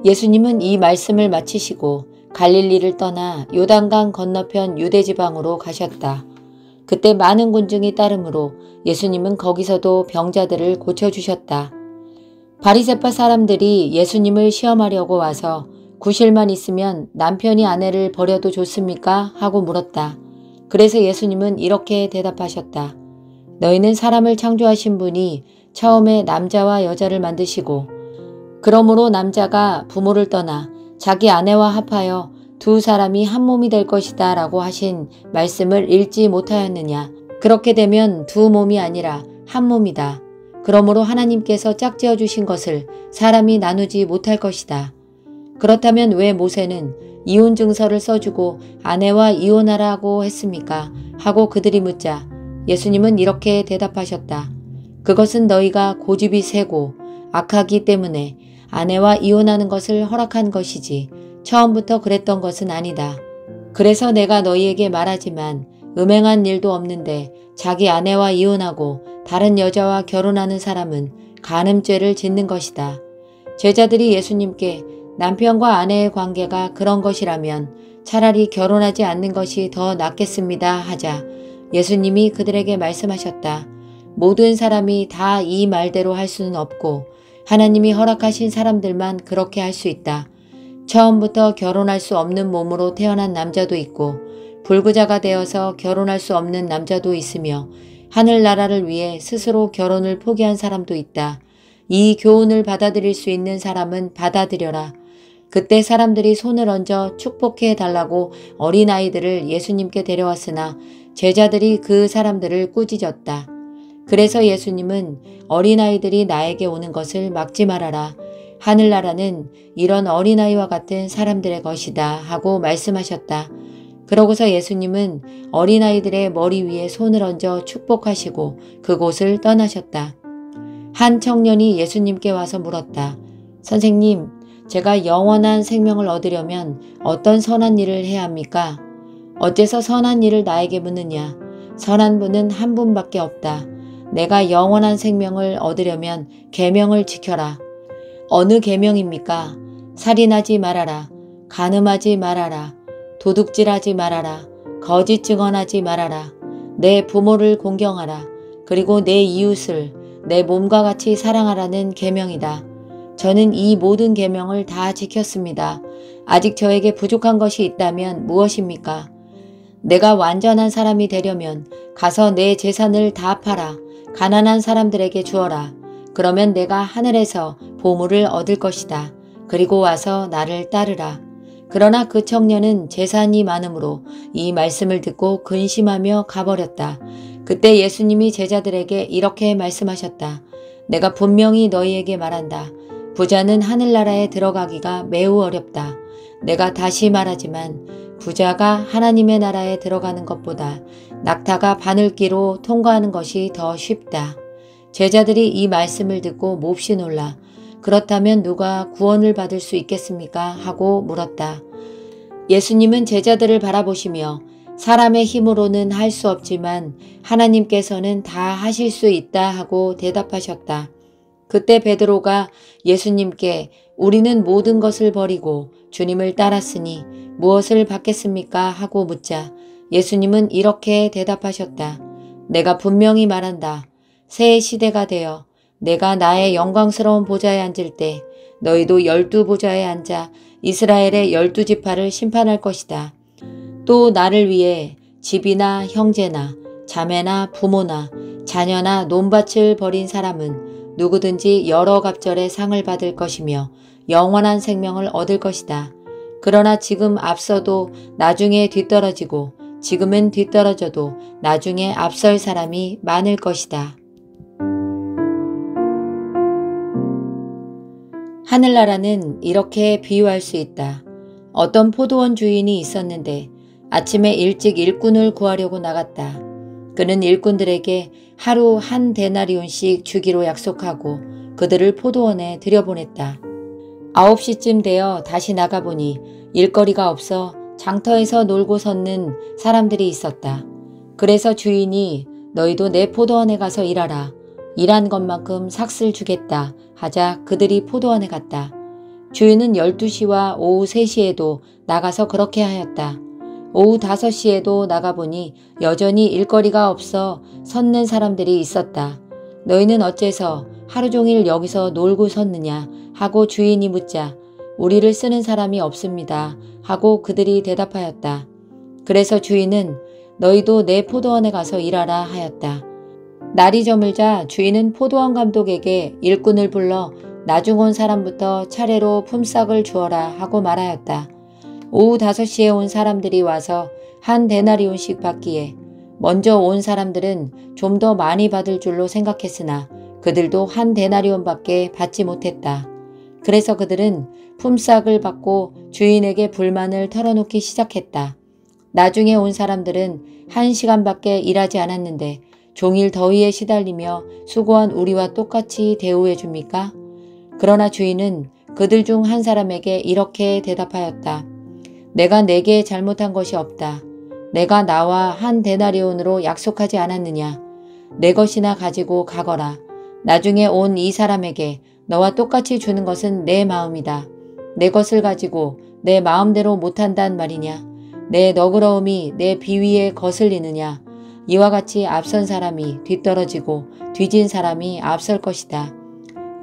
예수님은 이 말씀을 마치시고 갈릴리를 떠나 요단강 건너편 유대지방으로 가셨다. 그때 많은 군중이 따르므로 예수님은 거기서도 병자들을 고쳐주셨다. 바리새파 사람들이 예수님을 시험하려고 와서 구실만 있으면 남편이 아내를 버려도 좋습니까? 하고 물었다. 그래서 예수님은 이렇게 대답하셨다. 너희는 사람을 창조하신 분이 처음에 남자와 여자를 만드시고 그러므로 남자가 부모를 떠나 자기 아내와 합하여 두 사람이 한 몸이 될 것이다 라고 하신 말씀을 읽지 못하였느냐. 그렇게 되면 두 몸이 아니라 한 몸이다. 그러므로 하나님께서 짝지어 주신 것을 사람이 나누지 못할 것이다. 그렇다면 왜 모세는 이혼 증서를 써주고 아내와 이혼하라고 했습니까? 하고 그들이 묻자 예수님은 이렇게 대답하셨다. 그것은 너희가 고집이 세고 악하기 때문에 아내와 이혼하는 것을 허락한 것이지 처음부터 그랬던 것은 아니다. 그래서 내가 너희에게 말하지만 음행한 일도 없는데 자기 아내와 이혼하고 다른 여자와 결혼하는 사람은 간음죄를 짓는 것이다. 제자들이 예수님께 남편과 아내의 관계가 그런 것이라면 차라리 결혼하지 않는 것이 더 낫겠습니다 하자 예수님이 그들에게 말씀하셨다. 모든 사람이 다 이 말대로 할 수는 없고 하나님이 허락하신 사람들만 그렇게 할 수 있다. 처음부터 결혼할 수 없는 몸으로 태어난 남자도 있고 불구자가 되어서 결혼할 수 없는 남자도 있으며 하늘나라를 위해 스스로 결혼을 포기한 사람도 있다. 이 교훈을 받아들일 수 있는 사람은 받아들여라. 그때 사람들이 손을 얹어 축복해 달라고 어린아이들을 예수님께 데려왔으나 제자들이 그 사람들을 꾸짖었다. 그래서 예수님은 어린아이들이 나에게 오는 것을 막지 말아라. 하늘나라는 이런 어린아이와 같은 사람들의 것이다 하고 말씀하셨다. 그러고서 예수님은 어린아이들의 머리 위에 손을 얹어 축복하시고 그곳을 떠나셨다. 한 청년이 예수님께 와서 물었다. 선생님, 제가 영원한 생명을 얻으려면 어떤 선한 일을 해야 합니까? 어째서 선한 일을 나에게 묻느냐? 선한 분은 한 분밖에 없다. 내가 영원한 생명을 얻으려면 계명을 지켜라. 어느 계명입니까? 살인하지 말아라. 간음하지 말아라. 도둑질하지 말아라. 거짓 증언하지 말아라. 내 부모를 공경하라. 그리고 내 이웃을 내 몸과 같이 사랑하라는 계명이다. 저는 이 모든 계명을 다 지켰습니다. 아직 저에게 부족한 것이 있다면 무엇입니까? 내가 완전한 사람이 되려면 가서 내 재산을 다 팔아 가난한 사람들에게 주어라. 그러면 내가 하늘에서 보물을 얻을 것이다. 그리고 와서 나를 따르라. 그러나 그 청년은 재산이 많으므로 이 말씀을 듣고 근심하며 가버렸다. 그때 예수님이 제자들에게 이렇게 말씀하셨다. 내가 분명히 너희에게 말한다. 부자는 하늘나라에 들어가기가 매우 어렵다. 내가 다시 말하지만 부자가 하나님의 나라에 들어가는 것보다 낙타가 바늘기로 통과하는 것이 더 쉽다. 제자들이 이 말씀을 듣고 몹시 놀라 그렇다면 누가 구원을 받을 수 있겠습니까? 하고 물었다. 예수님은 제자들을 바라보시며 사람의 힘으로는 할 수 없지만 하나님께서는 다 하실 수 있다 하고 대답하셨다. 그때 베드로가 예수님께 우리는 모든 것을 버리고 주님을 따랐으니 무엇을 받겠습니까? 하고 묻자 예수님은 이렇게 대답하셨다. 내가 분명히 말한다. 새 시대가 되어 내가 나의 영광스러운 보좌에 앉을 때 너희도 12보좌에 앉아 이스라엘의 12지파를 심판할 것이다. 또 나를 위해 집이나 형제나 자매나 부모나 자녀나 논밭을 버린 사람은 누구든지 여러 갑절의 상을 받을 것이며 영원한 생명을 얻을 것이다. 그러나 지금 앞서도 나중에 뒤떨어지고 지금은 뒤떨어져도 나중에 앞설 사람이 많을 것이다. 하늘나라는 이렇게 비유할 수 있다. 어떤 포도원 주인이 있었는데 아침에 일찍 일꾼을 구하려고 나갔다. 그는 일꾼들에게 하루 한 데나리온씩 주기로 약속하고 그들을 포도원에 들여보냈다. 9시쯤 되어 다시 나가보니 일거리가 없어 장터에서 놀고 섰는 사람들이 있었다. 그래서 주인이 너희도 내 포도원에 가서 일하라. 일한 것만큼 삭슬 주겠다 하자 그들이 포도원에 갔다. 주인은 12시와 오후 3시에도 나가서 그렇게 하였다. 오후 5시에도 나가보니 여전히 일거리가 없어 섰는 사람들이 있었다. 너희는 어째서 하루 종일 여기서 놀고 섰느냐 하고 주인이 묻자 우리를 쓰는 사람이 없습니다 하고 그들이 대답하였다. 그래서 주인은 너희도 내 포도원에 가서 일하라 하였다. 날이 저물자 주인은 포도원 감독에게 일꾼을 불러 나중 온 사람부터 차례로 품삯을 주어라 하고 말하였다. 오후 5시에 온 사람들이 와서 한 데나리온씩 받기에 먼저 온 사람들은 좀 더 많이 받을 줄로 생각했으나 그들도 한 데나리온밖에 받지 못했다. 그래서 그들은 품삯을 받고 주인에게 불만을 털어놓기 시작했다. 나중에 온 사람들은 1시간밖에 일하지 않았는데 종일 더위에 시달리며 수고한 우리와 똑같이 대우해 줍니까? 그러나 주인은 그들 중 한 사람에게 이렇게 대답하였다. 내가 내게 잘못한 것이 없다. 내가 나와 한 데나리온으로 약속하지 않았느냐. 내 것이나 가지고 가거라. 나중에 온 이 사람에게 너와 똑같이 주는 것은 내 마음이다. 내 것을 가지고 내 마음대로 못한단 말이냐. 내 너그러움이 내 비위에 거슬리느냐. 이와 같이 앞선 사람이 뒤떨어지고 뒤진 사람이 앞설 것이다.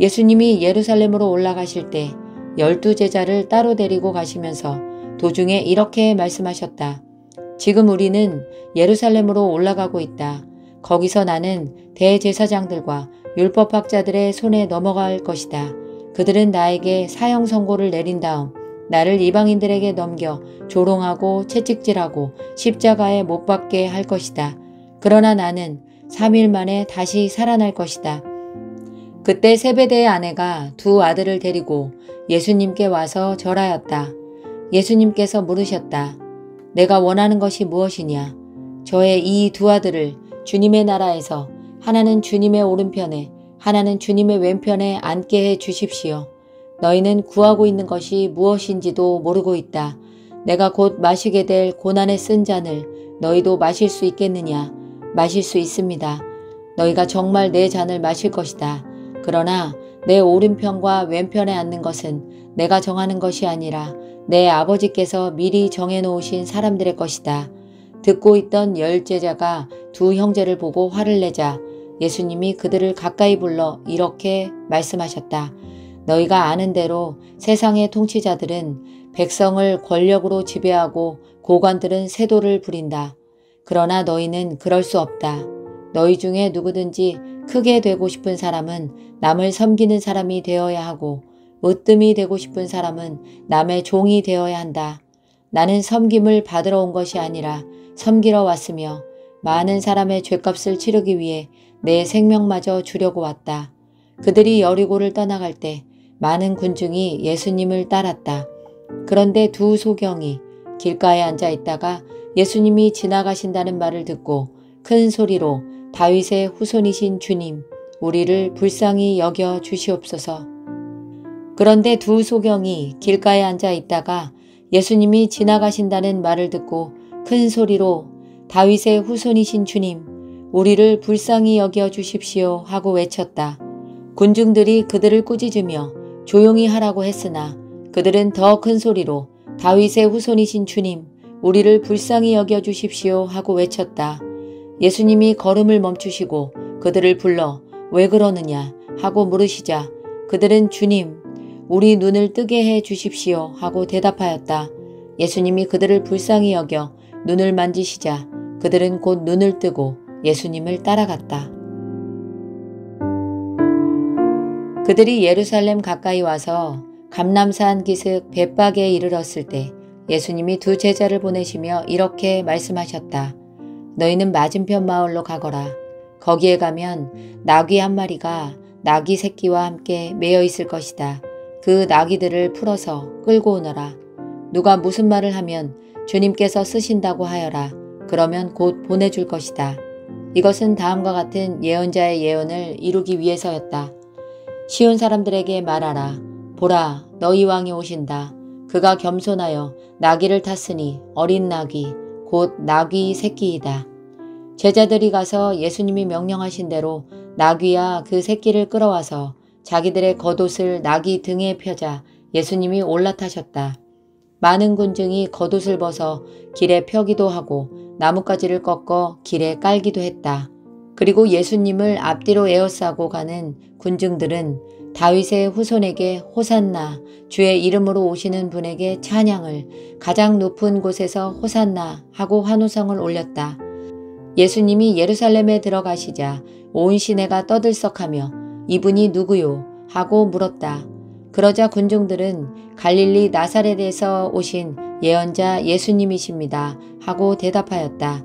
예수님이 예루살렘으로 올라가실 때 12제자를 따로 데리고 가시면서 도중에 이렇게 말씀하셨다. 지금 우리는 예루살렘으로 올라가고 있다. 거기서 나는 대제사장들과 율법학자들의 손에 넘어갈 것이다. 그들은 나에게 사형 선고를 내린 다음 나를 이방인들에게 넘겨 조롱하고 채찍질하고 십자가에 못 박게 할 것이다. 그러나 나는 3일 만에 다시 살아날 것이다. 그때 세베대의 아내가 두 아들을 데리고 예수님께 와서 절하였다. 예수님께서 물으셨다. 내가 원하는 것이 무엇이냐? 저의 이 두 아들을 주님의 나라에서 하나는 주님의 오른편에 하나는 주님의 왼편에 앉게 해 주십시오. 너희는 구하고 있는 것이 무엇인지도 모르고 있다. 내가 곧 마시게 될 고난의 쓴 잔을 너희도 마실 수 있겠느냐? 마실 수 있습니다. 너희가 정말 내 잔을 마실 것이다. 그러나 내 오른편과 왼편에 앉는 것은 내가 정하는 것이 아니라 내 아버지께서 미리 정해놓으신 사람들의 것이다. 듣고 있던 10제자가 두 형제를 보고 화를 내자 예수님이 그들을 가까이 불러 이렇게 말씀하셨다. 너희가 아는 대로 세상의 통치자들은 백성을 권력으로 지배하고 고관들은 세도를 부린다. 그러나 너희는 그럴 수 없다. 너희 중에 누구든지 크게 되고 싶은 사람은 남을 섬기는 사람이 되어야 하고 으뜸이 되고 싶은 사람은 남의 종이 되어야 한다. 나는 섬김을 받으러 온 것이 아니라 섬기러 왔으며 많은 사람의 죗값을 치르기 위해 내 생명마저 주려고 왔다. 그들이 여리고를 떠나갈 때 많은 군중이 예수님을 따랐다. 그런데 두 소경이 길가에 앉아 있다가 예수님이 지나가신다는 말을 듣고 큰 소리로 다윗의 후손이신 주님, 우리를 불쌍히 여겨 주시옵소서. 그런데 두 소경이 길가에 앉아 있다가 예수님이 지나가신다는 말을 듣고 큰 소리로 다윗의 후손이신 주님, 우리를 불쌍히 여겨 주십시오 하고 외쳤다. 군중들이 그들을 꾸짖으며 조용히 하라고 했으나 그들은 더 큰 소리로 다윗의 후손이신 주님, 우리를 불쌍히 여겨 주십시오 하고 외쳤다. 예수님이 걸음을 멈추시고 그들을 불러 왜 그러느냐 하고 물으시자 그들은 주님, 우리 눈을 뜨게 해 주십시오 하고 대답하였다. 예수님이 그들을 불쌍히 여겨 눈을 만지시자 그들은 곧 눈을 뜨고 예수님을 따라갔다. 그들이 예루살렘 가까이 와서 감람산 기슭 벳박에 이르렀을 때 예수님이 두 제자를 보내시며 이렇게 말씀하셨다. 너희는 맞은편 마을로 가거라. 거기에 가면 나귀 한 마리가 나귀 새끼와 함께 매여 있을 것이다. 그 나귀들을 풀어서 끌고 오너라. 누가 무슨 말을 하면 주님께서 쓰신다고 하여라. 그러면 곧 보내줄 것이다. 이것은 다음과 같은 예언자의 예언을 이루기 위해서였다. 쉬운 사람들에게 말하라. 보라, 너희 왕이 오신다. 그가 겸손하여 나귀를 탔으니 어린 나귀, 곧 나귀 새끼이다. 제자들이 가서 예수님이 명령하신 대로 나귀와 그 새끼를 끌어와서 자기들의 겉옷을 나귀 등에 펴자 예수님이 올라타셨다. 많은 군중이 겉옷을 벗어 길에 펴기도 하고 나뭇가지를 꺾어 길에 깔기도 했다. 그리고 예수님을 앞뒤로 에워싸고 가는 군중들은 다윗의 후손에게 호산나, 주의 이름으로 오시는 분에게 찬양을, 가장 높은 곳에서 호산나 하고 환호성을 올렸다. 예수님이 예루살렘에 들어가시자 온 시내가 떠들썩하며 이분이 누구요? 하고 물었다. 그러자 군중들은 갈릴리 나사렛에서 오신 예언자 예수님이십니다 하고 대답하였다.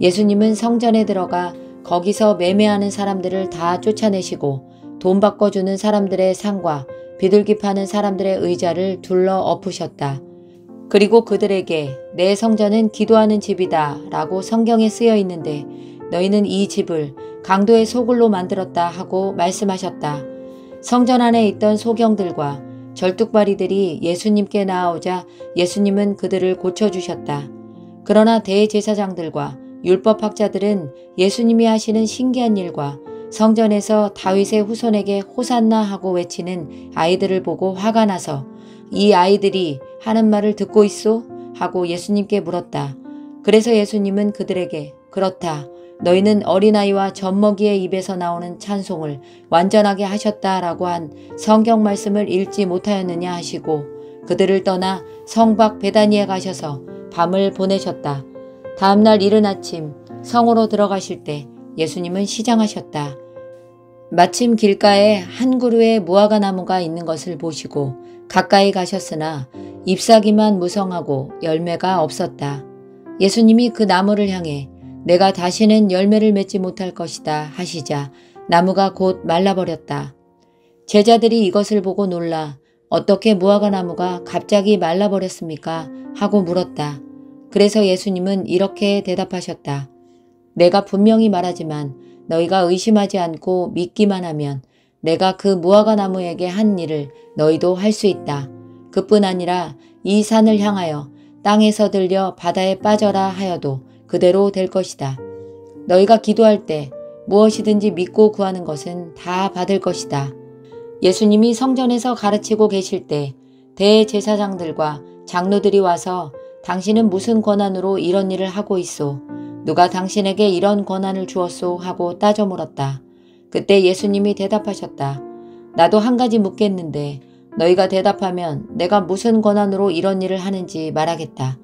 예수님은 성전에 들어가 거기서 매매하는 사람들을 다 쫓아내시고 돈 바꿔주는 사람들의 상과 비둘기 파는 사람들의 의자를 둘러 엎으셨다. 그리고 그들에게 내 성전은 기도하는 집이다 라고 성경에 쓰여 있는데 너희는 이 집을 강도의 소굴로 만들었다 하고 말씀하셨다. 성전 안에 있던 소경들과 절뚝발이들이 예수님께 나아오자 예수님은 그들을 고쳐주셨다. 그러나 대제사장들과 율법학자들은 예수님이 하시는 신기한 일과 성전에서 다윗의 후손에게 호산나 하고 외치는 아이들을 보고 화가 나서 이 아이들이 하는 말을 듣고 있소? 하고 예수님께 물었다. 그래서 예수님은 그들에게 그렇다. 너희는 어린아이와 젖먹이의 입에서 나오는 찬송을 완전하게 하셨다라고 한 성경 말씀을 읽지 못하였느냐 하시고 그들을 떠나 성 밖 베다니에 가셔서 밤을 보내셨다. 다음날 이른 아침 성으로 들어가실 때 예수님은 시장하셨다. 마침 길가에 한 그루의 무화과 나무가 있는 것을 보시고 가까이 가셨으나 잎사귀만 무성하고 열매가 없었다. 예수님이 그 나무를 향해 내가 다시는 열매를 맺지 못할 것이다 하시자 나무가 곧 말라버렸다. 제자들이 이것을 보고 놀라 어떻게 무화과 나무가 갑자기 말라버렸습니까? 하고 물었다. 그래서 예수님은 이렇게 대답하셨다. 내가 분명히 말하지만 너희가 의심하지 않고 믿기만 하면 내가 그 무화과 나무에게 한 일을 너희도 할 수 있다. 그뿐 아니라 이 산을 향하여 땅에서 들려 바다에 빠져라 하여도 그대로 될 것이다. 너희가 기도할 때 무엇이든지 믿고 구하는 것은 다 받을 것이다. 예수님이 성전에서 가르치고 계실 때 대제사장들과 장로들이 와서 당신은 무슨 권한으로 이런 일을 하고 있소? 누가 당신에게 이런 권한을 주었소? 하고 따져 물었다. 그때 예수님이 대답하셨다. 나도 한 가지 묻겠는데 너희가 대답하면 내가 무슨 권한으로 이런 일을 하는지 말하겠다.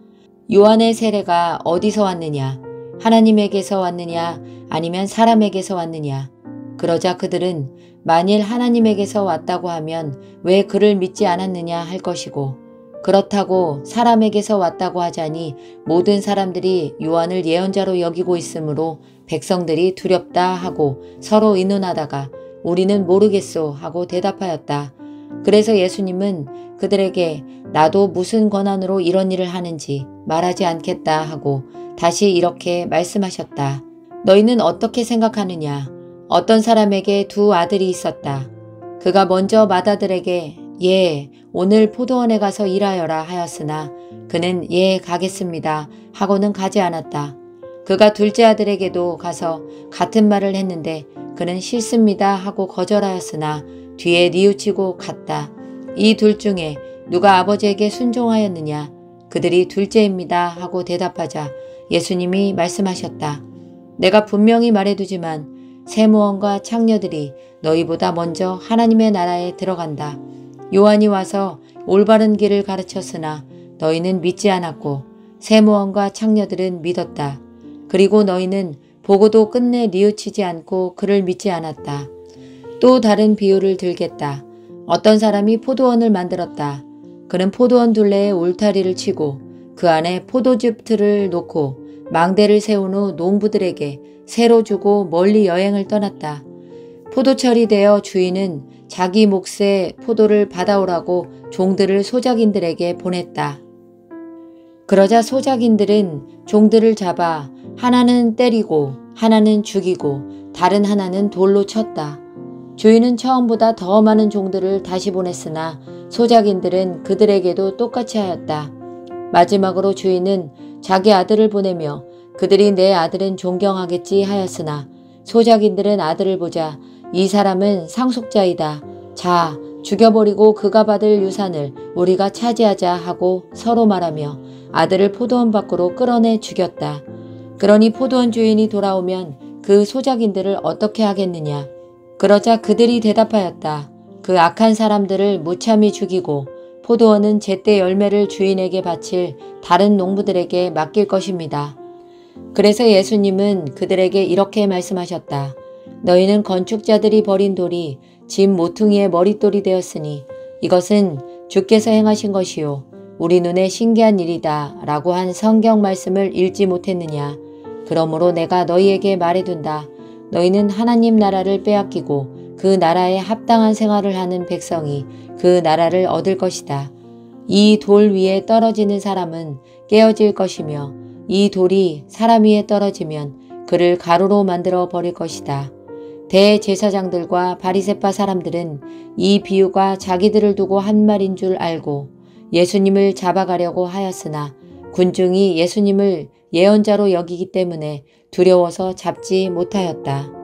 요한의 세례가 어디서 왔느냐? 하나님에게서 왔느냐? 아니면 사람에게서 왔느냐? 그러자 그들은 만일 하나님에게서 왔다고 하면 왜 그를 믿지 않았느냐 할 것이고 그렇다고 사람에게서 왔다고 하자니 모든 사람들이 요한을 예언자로 여기고 있으므로 백성들이 두렵다 하고 서로 의논하다가 우리는 모르겠소 하고 대답하였다. 그래서 예수님은 그들에게 나도 무슨 권한으로 이런 일을 하는지 말하지 않겠다 하고 다시 이렇게 말씀하셨다. 너희는 어떻게 생각하느냐? 어떤 사람에게 두 아들이 있었다. 그가 먼저 맏아들에게 예, 오늘 포도원에 가서 일하여라 하였으나 그는 예, 가겠습니다 하고는 가지 않았다. 그가 둘째 아들에게도 가서 같은 말을 했는데 그는 싫습니다 하고 거절하였으나 뒤에 뉘우치고 갔다. 이 둘 중에 누가 아버지에게 순종하였느냐? 그들이 둘째입니다 하고 대답하자 예수님이 말씀하셨다. 내가 분명히 말해두지만 세무원과 창녀들이 너희보다 먼저 하나님의 나라에 들어간다. 요한이 와서 올바른 길을 가르쳤으나 너희는 믿지 않았고 세무원과 창녀들은 믿었다. 그리고 너희는 보고도 끝내 뉘우치지 않고 그를 믿지 않았다. 또 다른 비유를 들겠다. 어떤 사람이 포도원을 만들었다. 그는 포도원 둘레에 울타리를 치고 그 안에 포도즙 틀을 놓고 망대를 세운 후 농부들에게 새로 주고 멀리 여행을 떠났다. 포도철이 되어 주인은 자기 몫의 포도를 받아오라고 종들을 소작인들에게 보냈다. 그러자 소작인들은 종들을 잡아 하나는 때리고 하나는 죽이고 다른 하나는 돌로 쳤다. 주인은 처음보다 더 많은 종들을 다시 보냈으나 소작인들은 그들에게도 똑같이 하였다. 마지막으로 주인은 자기 아들을 보내며 그들이 내 아들은 존경하겠지 하였으나 소작인들은 아들을 보자 이 사람은 상속자이다. 자, 죽여버리고 그가 받을 유산을 우리가 차지하자 하고 서로 말하며 아들을 포도원 밖으로 끌어내 죽였다. 그러니 포도원 주인이 돌아오면 그 소작인들을 어떻게 하겠느냐. 그러자 그들이 대답하였다. 그 악한 사람들을 무참히 죽이고 포도원은 제때 열매를 주인에게 바칠 다른 농부들에게 맡길 것입니다. 그래서 예수님은 그들에게 이렇게 말씀하셨다. 너희는 건축자들이 버린 돌이 집 모퉁이의 머릿돌이 되었으니 이것은 주께서 행하신 것이요 우리 눈에 신기한 일이다 라고 한 성경 말씀을 읽지 못했느냐. 그러므로 내가 너희에게 말해둔다. 너희는 하나님 나라를 빼앗기고 그 나라에 합당한 생활을 하는 백성이 그 나라를 얻을 것이다. 이 돌 위에 떨어지는 사람은 깨어질 것이며 이 돌이 사람 위에 떨어지면 그를 가루로 만들어 버릴 것이다. 대제사장들과 바리새파 사람들은 이 비유가 자기들을 두고 한 말인 줄 알고 예수님을 잡아가려고 하였으나 군중이 예수님을 예언자로 여기기 때문에 두려워서 잡지 못하였다.